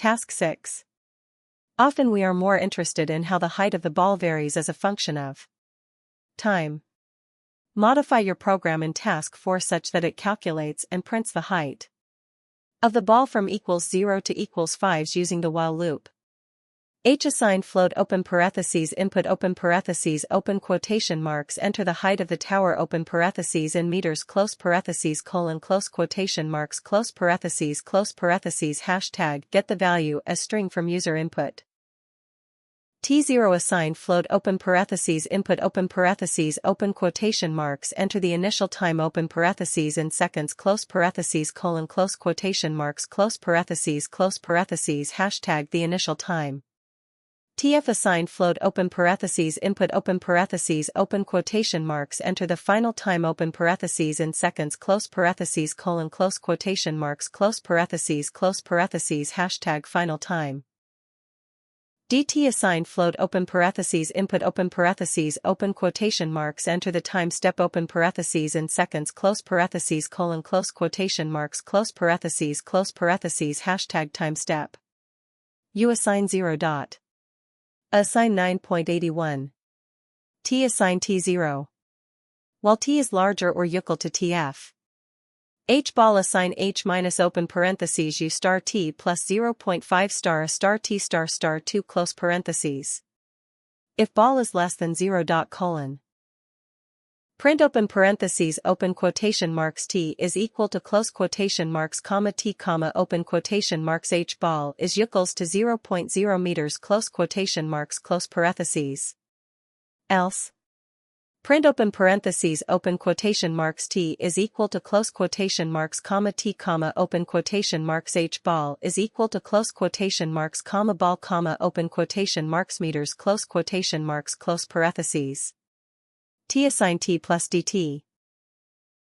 Task 6. Often we are more interested in how the height of the ball varies as a function of time. Modify your program in Task 4 such that it calculates and prints the height of the ball from =0 to =5 using the while loop. Assign float open parentheses input open parentheses open quotation marks enter the height of the tower open parentheses in meters close parentheses colon close quotation marks close parentheses hashtag get the value as string from user input. T0 assign float open parentheses input open parentheses open quotation marks enter the initial time open parentheses in seconds close parentheses colon close quotation marks close parentheses hashtag the initial time. TF assign float open parentheses input open parentheses open quotation marks enter the final time open parentheses in seconds close parentheses colon close quotation marks close parentheses hashtag final time. DT assign float open parentheses input open parentheses open quotation marks enter the time step open parentheses in seconds close parentheses colon close quotation marks close parentheses hashtag time step. U assign 0. Assign 9.81. T assign T0. While T is larger or equal to TF. H ball assign H minus open parentheses U star T plus 0.5 star A star T star 2 close parentheses. If ball is less than 0. Print open parentheses open quotation marks T is equal to close quotation marks comma T comma open quotation marks H ball is equals to 0.0 meters close quotation marks close parentheses. Else. Print open parentheses open quotation marks T is equal to close quotation marks comma T comma open quotation marks H ball is equal to close quotation marks comma ball comma open quotation marks meters close quotation marks close parentheses. T assign T plus DT.